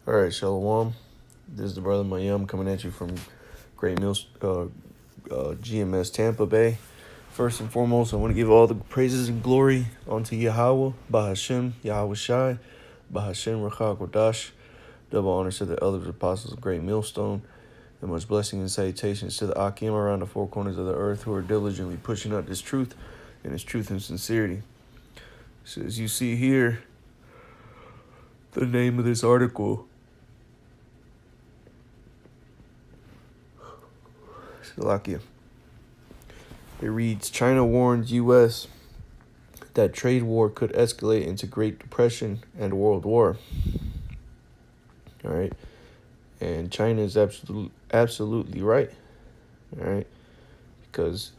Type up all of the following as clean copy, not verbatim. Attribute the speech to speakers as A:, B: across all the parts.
A: All right, Shalom. This is the brother Mayum coming at you from Great Mills, GMS Tampa Bay. First and foremost, I want to give all the praises and glory unto Yahweh, Bahashem, Yahweh Shai, Bahashem, Rachak Kodash. Double honors to the elders apostles of Great Millstone, and much blessing and salutations to the Akim around the four corners of the earth who are diligently pushing out this truth and sincerity. So as you see here, the name of this article, Salakia. It reads, China warns U.S. that trade war could escalate into Great Depression and World War. All right. And China is absolutely right. All right. Because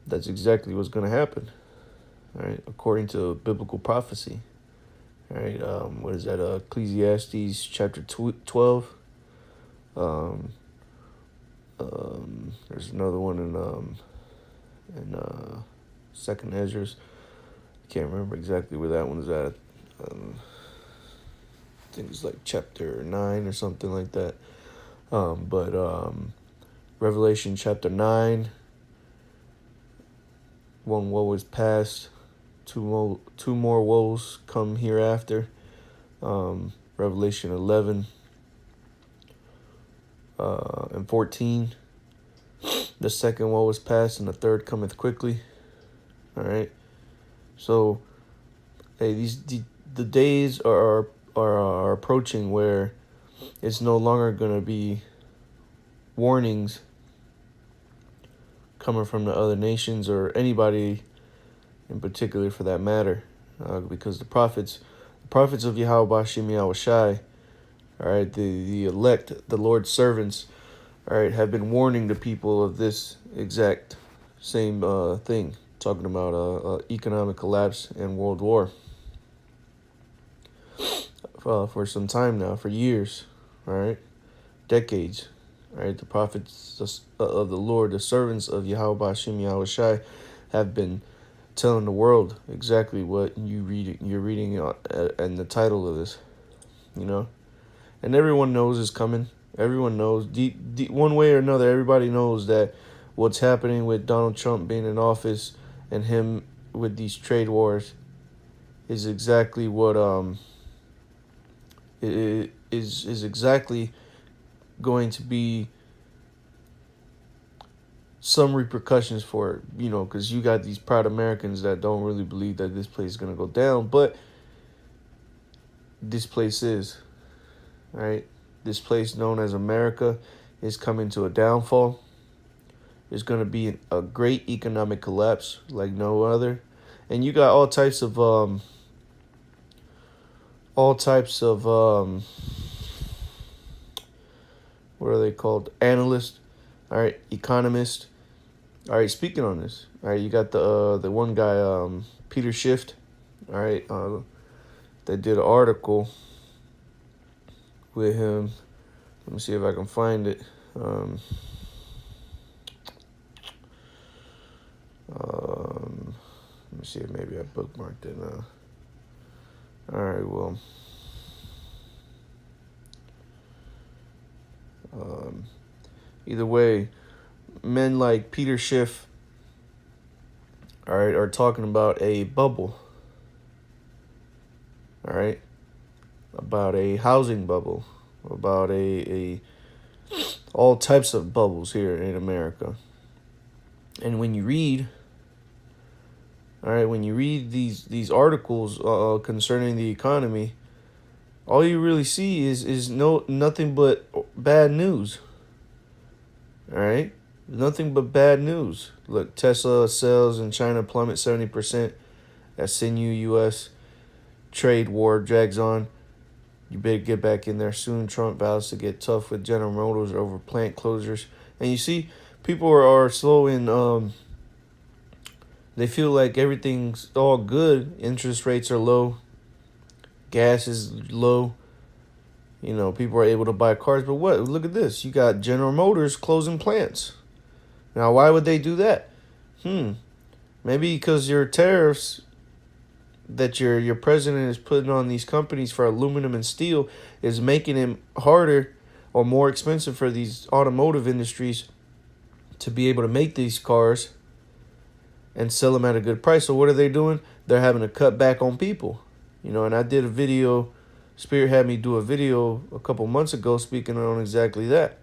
A: that's exactly what's going to happen. All right. According to biblical prophecy. All right. What is that? Ecclesiastes chapter 12. There's another one in Second Ezra's. I can't remember exactly where that one is at. I think it's like chapter 9 or something like that. But Revelation chapter 9, one woe is past, two more woes come hereafter. Revelation 11 and 14. The second woe is past, and the third cometh quickly. All right. So, hey, the days are approaching where it's no longer going to be warnings coming from the other nations or anybody in particular for that matter, because the prophets of Yahweh Bashim Yahweh Shai, all right, the elect, the Lord's servants, all right, have been warning the people of this exact same thing, talking about economic collapse and world war for some time now, for years, all right, decades, all right. The prophets of the Lord, the servants of Yahweh Bashim Yahweh Shai, have been telling the world exactly what you're reading in the title of this, you know, and everyone knows it's coming. Everyone knows, one way or another, everybody knows that what's happening with Donald Trump being in office and him with these trade wars is exactly what is exactly going to be some repercussions for it, you know, because you got these proud Americans that don't really believe that this place is going to go down, but this place is, right? This place known as America is coming to a downfall. There's going to be a great economic collapse like no other. And you got all types of what are they called? Analysts, all right, economists. All right, speaking on this, all right, you got the one guy, Peter Schiff, all right, they did an article with him. Let me see if I can find it. Let me see if maybe I bookmarked it now. All right, well, either way, men like Peter Schiff, all right, are talking about a bubble, all right, about a housing bubble, about a all types of bubbles here in America. And when you read, all right, when you read these articles concerning the economy, all you really see is nothing but bad news. All right, nothing but bad news. Look, Tesla sales in China plummet 70%. As Sinew U.S. trade war drags on. You better get back in there soon. Trump vows to get tough with General Motors over plant closures. And you see, people are slow in, they feel like everything's all good. Interest rates are low. Gas is low. You know, people are able to buy cars. But what? Look at this. You got General Motors closing plants. Now, why would they do that? Maybe because your tariffs that your president is putting on these companies for aluminum and steel is making it harder or more expensive for these automotive industries to be able to make these cars and sell them at a good price. So what are they doing? They're having to cut back on people. And I did a video, Spirit had me do a video a couple months ago speaking on exactly that.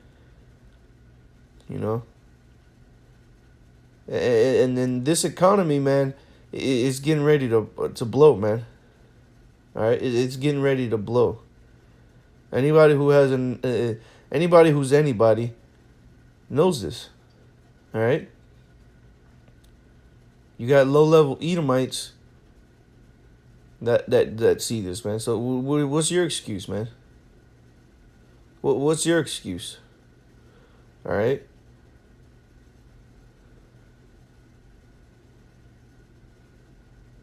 A: And then this economy, man, is getting ready to blow, man. All right, it's getting ready to blow. Anybody who has anybody who's anybody knows this. All right. You got low-level Edomites that see this, man. So what's your excuse, man? What's your excuse? All right.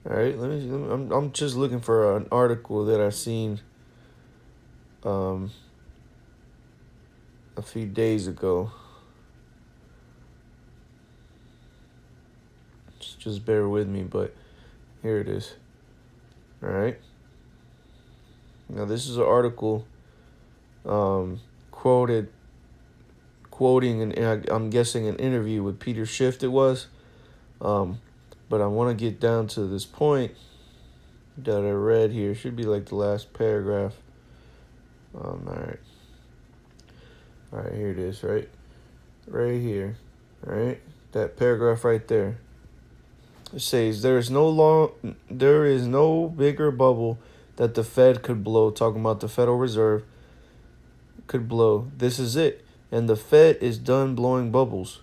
A: All right. I'm just looking for an article that I seen a few days ago. Just bear with me, but here it is. All right. Now this is an article quoting, and I'm guessing an interview with Peter Schiff it was. But I want to get down to this point that I read here. It should be like the last paragraph. All right. All right, here it is, right? Right here. All right? That paragraph right there. It says, there is no bigger bubble that the Fed could blow, talking about the Federal Reserve, could blow. This is it. And the Fed is done blowing bubbles.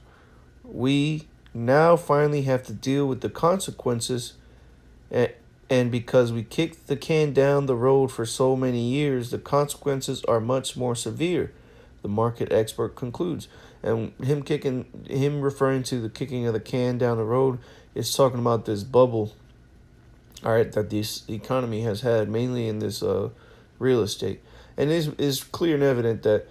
A: We now finally have to deal with the consequences, and because we kicked the can down the road for so many years, the consequences are much more severe, the market expert concludes. And him referring to the kicking of the can down the road is talking about this bubble, all right, that this economy has had, mainly in this real estate. And it's clear and evident that,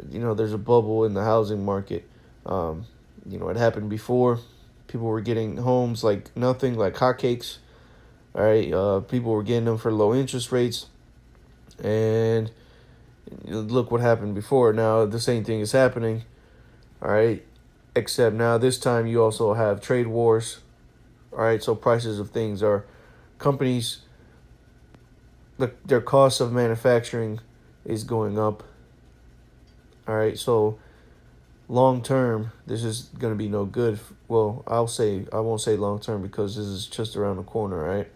A: there's a bubble in the housing market. It happened before. People were getting homes like nothing, like hotcakes. All right, people were getting them for low interest rates. And look what happened before. Now the same thing is happening. All right, except now this time you also have trade wars. All right, so prices of things are, companies, their cost of manufacturing is going up. All right, so long term, this is going to be no good. Well, I won't say long term because this is just around the corner, right?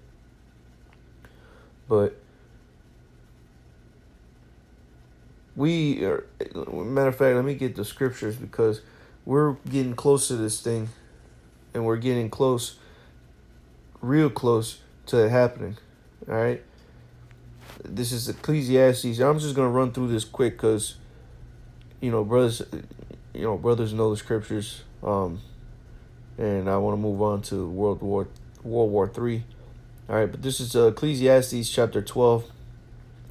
A: But matter of fact, let me get the scriptures because we're getting close to this thing, and we're getting close, real close to it happening. All right. This is Ecclesiastes. I'm just gonna run through this quick because, brothers know the scriptures. And I want to move on to World War III. All right, but this is Ecclesiastes chapter 12,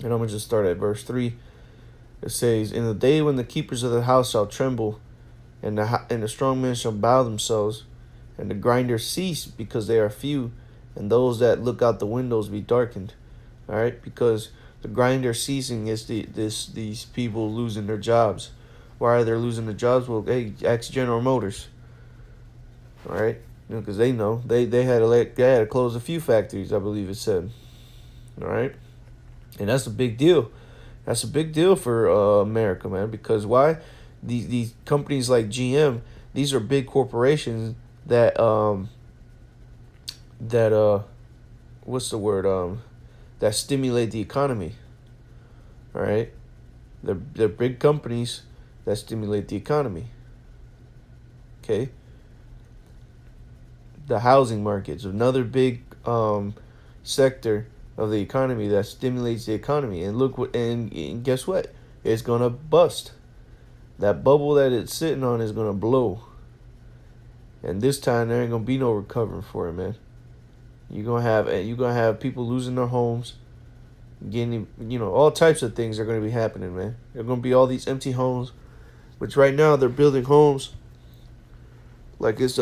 A: and I'm gonna just start at verse 3. It says, "In the day when the keepers of the house shall tremble, and the strong men shall bow themselves, and the grinders cease because they are few, and those that look out the windows be darkened." All right, because the grinder ceasing is these people losing their jobs. Why are they losing their jobs? Well, hey, ask General Motors. All right, because they know they had to close a few factories, I believe it said. All right, and that's a big deal. That's a big deal for America, man. Because why? These companies like GM, these are big corporations that what's the word, that stimulate the economy. All right, they're big companies that stimulate the economy. Okay. The housing market's another big sector of the economy that stimulates the economy, and guess what? It's gonna bust. That bubble that it's sitting on is gonna blow, and this time there ain't gonna be no recovering for it, man. You're gonna have people losing their homes, getting all types of things are gonna be happening, man. There are gonna be all these empty homes, which right now they're building homes like it's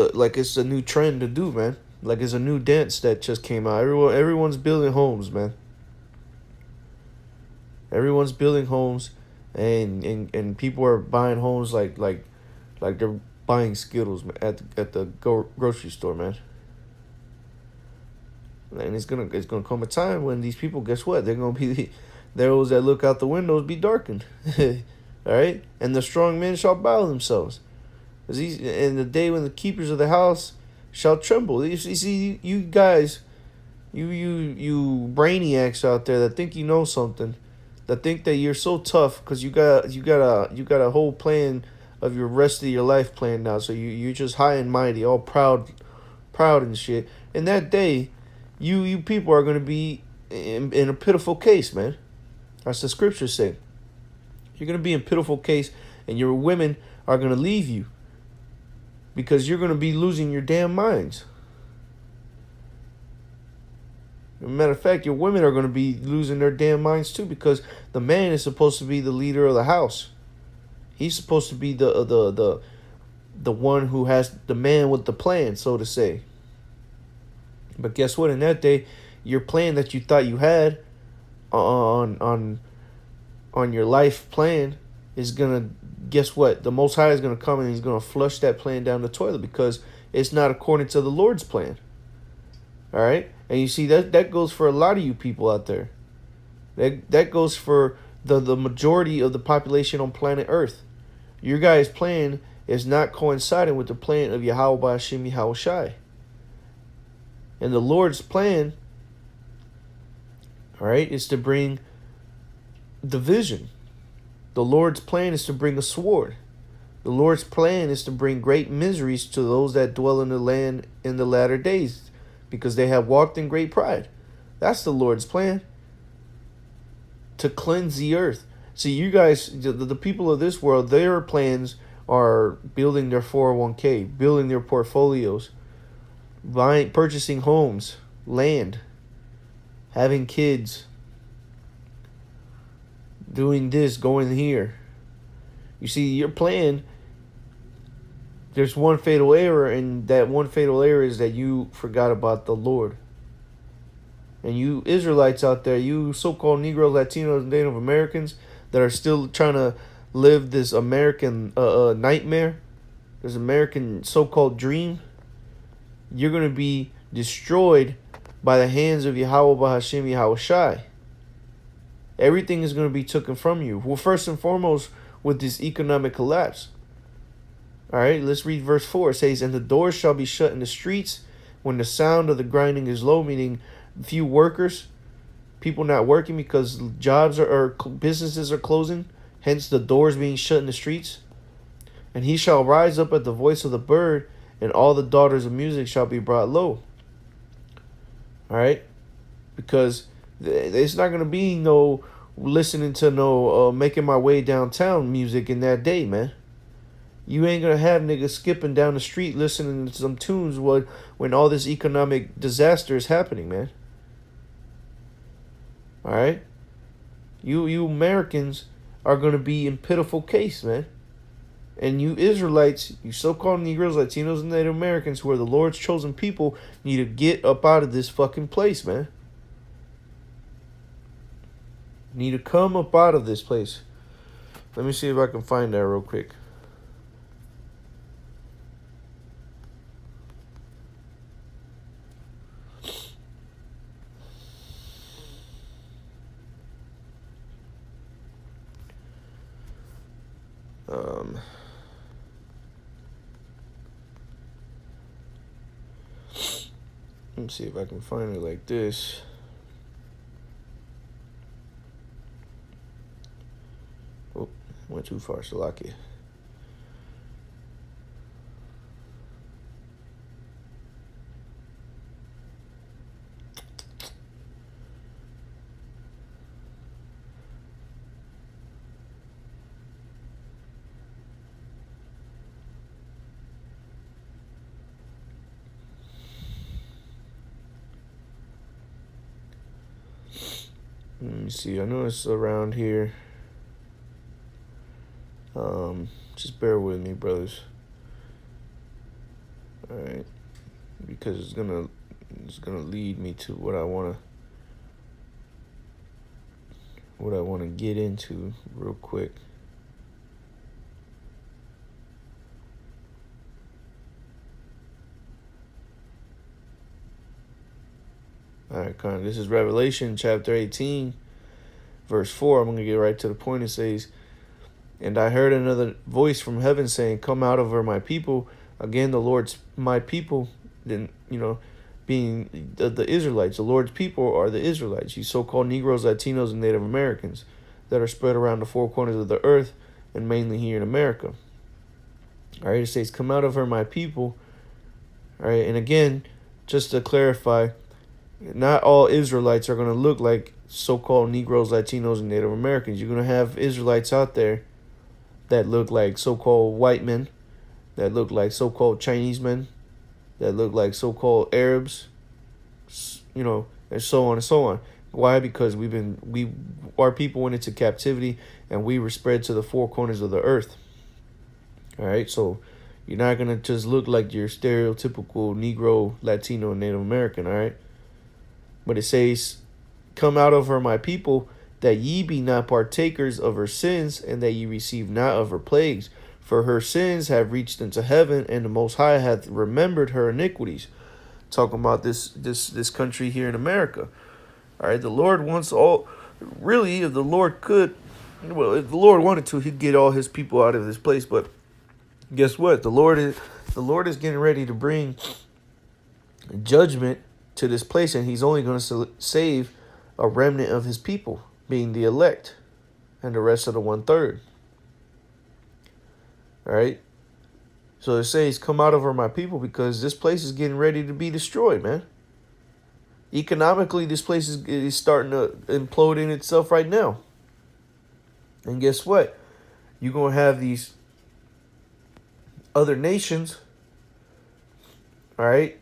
A: a new trend to do, man. Like it's a new dance that just came out. Everyone's building homes, man. Everyone's building homes, and people are buying homes like they're buying Skittles at the grocery store, man. And it's gonna come a time when these people, guess what? They're gonna be those that look out the windows be darkened. All right, and the strong men shall bow themselves. In the day when the keepers of the house shall tremble. You see, you guys, you brainiacs out there that think you know something, that think that you're so tough because you got a whole plan of your rest of your life planned out. So you're just high and mighty, all proud and shit. And that day, you people are gonna be in a pitiful case, man. That's the scriptures say. You're gonna be in pitiful case, and your women are gonna leave you because you're gonna be losing your damn minds. As a matter of fact, your women are going to be losing their damn minds too, because the man is supposed to be the leader of the house. He's supposed to be the one who has the man with the plan, so to say. But guess what? In that day, your plan that you thought you had on your life plan is gonna, guess what? The Most High is gonna come and he's gonna flush that plan down the toilet because it's not according to the Lord's plan. All right, and you see that goes for a lot of you people out there. That goes for the majority of the population on planet Earth. Your guys' plan is not coinciding with the plan of Yahweh Ba'Hashem Yahweh Shai. And the Lord's plan, all right, is to bring division. The Lord's plan is to bring a sword. The Lord's plan is to bring great miseries to those that dwell in the land in the latter days, because they have walked in great pride. That's the Lord's plan. To cleanse the earth. See, you guys, the people of this world, their plans are building their 401k, building their portfolios, purchasing homes, land, having kids, doing this, going here. You see, your plan, there's one fatal error, and that one fatal error is that you forgot about the Lord. And you Israelites out there, you so-called Negroes, Latinos, and Native Americans that are still trying to live this American nightmare, this American so-called dream, you're going to be destroyed by the hands of Yahweh Ba'Hashem Yahweh Shai. Everything is going to be taken from you. Well, first and foremost, with this economic collapse. All right, let's read verse 4. It says, "And the doors shall be shut in the streets when the sound of the grinding is low," meaning few workers, people not working because jobs or businesses are closing, hence the doors being shut in the streets. "And he shall rise up at the voice of the bird, and all the daughters of music shall be brought low." All right, because it's not going to be no listening to no making my way downtown music in that day, man. You ain't going to have niggas skipping down the street listening to some tunes when all this economic disaster is happening, man. All right? You Americans are going to be in pitiful case, man. And you Israelites, you so-called Negroes, Latinos, and Native Americans who are the Lord's chosen people need to get up out of this fucking place, man. Need to come up out of this place. Let me see if I can find that real quick. Let me see if I can find it like this. Oh, went too far, Salaki. Let me see. I know it's around here. Just bear with me, brothers. All right. because it's gonna lead me to what I wanna get into real quick. All right, kind of. This is Revelation chapter 18, verse 4. I'm going to get right to the point. It says, "And I heard another voice from heaven saying, 'Come out of her, my people.'" Again, the Lord's my people, then, being the Israelites. The Lord's people are the Israelites, you so-called Negroes, Latinos, and Native Americans that are spread around the four corners of the earth and mainly here in America. All right, it says, "Come out of her, my people." All right, and again, just to clarify, not all Israelites are going to look like so-called Negroes, Latinos, and Native Americans. You're going to have Israelites out there that look like so-called white men, that look like so-called Chinese men, that look like so-called Arabs, and so on and so on. Why? Because our people went into captivity and we were spread to the four corners of the earth. All right, so you're not going to just look like your stereotypical Negro, Latino, and Native American, all right? But it says, "Come out of her, my people, that ye be not partakers of her sins, and that ye receive not of her plagues. For her sins have reached into heaven, and the Most High hath remembered her iniquities." Talking about this country here in America. All right, the Lord wants all. Really, if the Lord could, if the Lord wanted to, He'd get all His people out of this place. But guess what? The Lord is getting ready to bring judgment to this place, and He's only going to save a remnant of His people, being the elect, and the rest of the 1/3. All right. So it says, "Come out of her, my people," because this place is getting ready to be destroyed, man. Economically, this place is starting to implode in itself right now. And guess what? You're going to have these other nations, all right,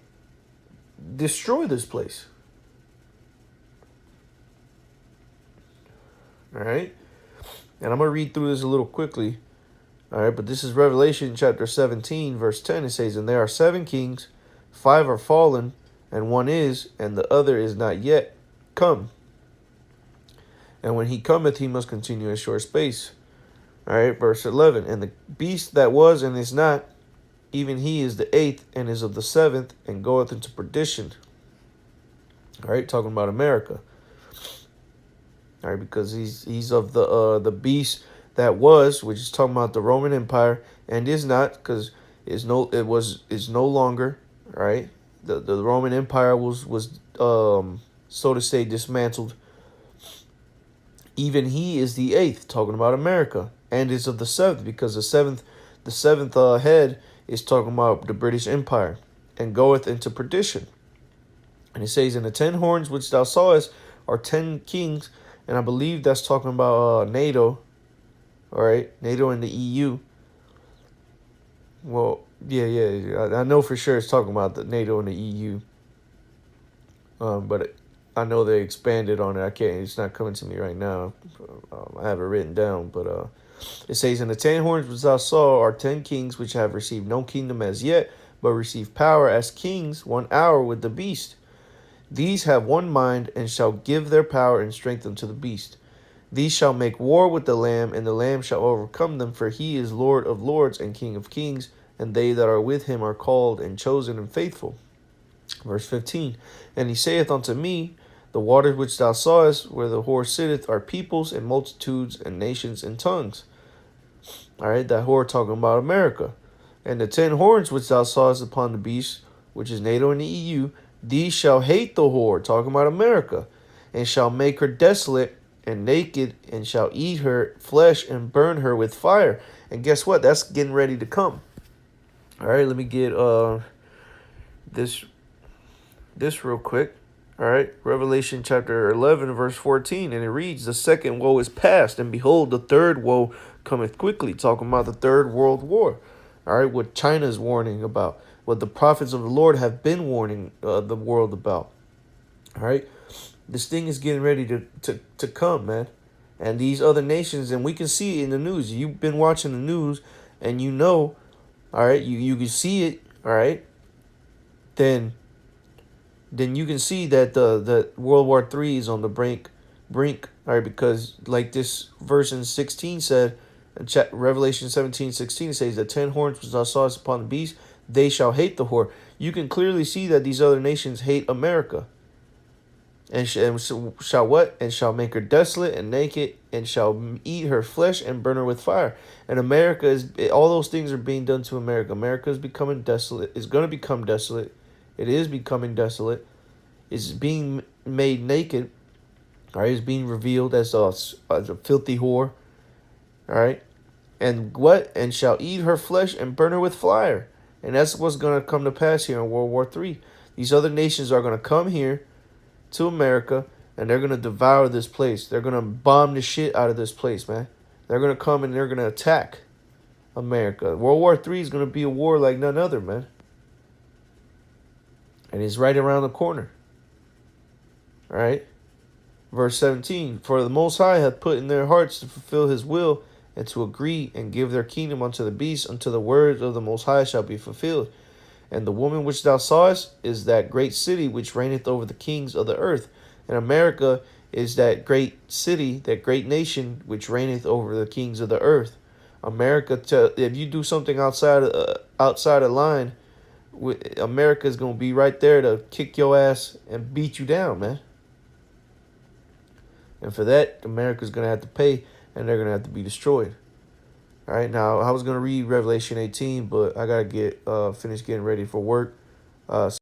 A: destroy this place. All right. And I'm going to read through this a little quickly. All right, but this is Revelation chapter 17, verse 10. It says, "And there are 7 kings, 5 are fallen, and one is, and the other is not yet come. And when he cometh, he must continue a short space." All right, verse 11. "And the beast that was and is not, even he is the 8th, and is of the 7th, and goeth into perdition." All right, talking about America. All right, because he's of the beast that was, which is talking about the Roman Empire, and is not, because is no longer. Right, the Roman Empire was so to say dismantled. Even he is the 8th, talking about America, and is of the 7th, because the seventh head is talking about the British Empire, and goeth into perdition. And it says, "And the 10 horns which thou sawest are 10 kings," and I believe that's talking about NATO. All right, NATO and the EU. Well, yeah. I know for sure it's talking about the NATO and the EU. But I know they expanded on it. It's not coming to me right now. I have it written down, but it says, "And the 10 horns which thou saw are 10 kings which have received no kingdom as yet, but receive power as kings 1 hour with the beast. These have one mind, and shall give their power and strength unto the beast. These shall make war with the Lamb, and the Lamb shall overcome them, for he is Lord of lords and King of kings, and they that are with him are called and chosen and faithful." Verse 15. "And he saith unto me, The waters which thou sawest, where the whore sitteth, are peoples and multitudes and nations and tongues." All right, that whore talking about America. "And the 10 horns which thou sawest upon the beast, which is NATO and the EU, these shall hate the whore," talking about America, "and shall make her desolate and naked, and shall eat her flesh and burn her with fire." And guess what? That's getting ready to come. All right, let me get this real quick. All right, Revelation chapter 11, verse 14, and it reads, "The second woe is past, and behold, the third woe cometh quickly," talking about the Third World War. All right, what China's warning about, what the prophets of the Lord have been warning the world about. All right, this thing is getting ready to come, man. And these other nations, and we can see it in the news. You've been watching the news, and all right, you can see it, all right. then you can see that the World War III is on the brink, all right, because like this verse in 16 said, Revelation 17:16 says, the 10 horns which thou sawest upon the beast, they shall hate the whore. You can clearly see that these other nations hate America. And shall what? And shall make her desolate and naked, and shall eat her flesh and burn her with fire. And America is, all those things are being done to America. America is becoming desolate. It's going to become desolate. It is becoming desolate. It's being made naked. All right, it's being revealed as a filthy whore. All right, and what? And shall eat her flesh and burn her with fire. And that's what's going to come to pass here in World War III. These other nations are going to come here to America, and they're going to devour this place. They're going to bomb the shit out of this place, man. They're going to come and they're going to attack America. World War III is going to be a war like none other, man. And it's right around the corner. All right? Verse 17, for the Most High hath put in their hearts to fulfill his will, and to agree and give their kingdom unto the beast, until the words of the Most High shall be fulfilled. And the woman which thou sawest is that great city which reigneth over the kings of the earth. And America is that great city, that great nation which reigneth over the kings of the earth. America, if you do something outside of line, America is going to be right there to kick your ass and beat you down, man. And for that, America's going to have to pay, and they're going to have to be destroyed. All right, now I was going to read Revelation 18, but I got to get finished getting ready for work.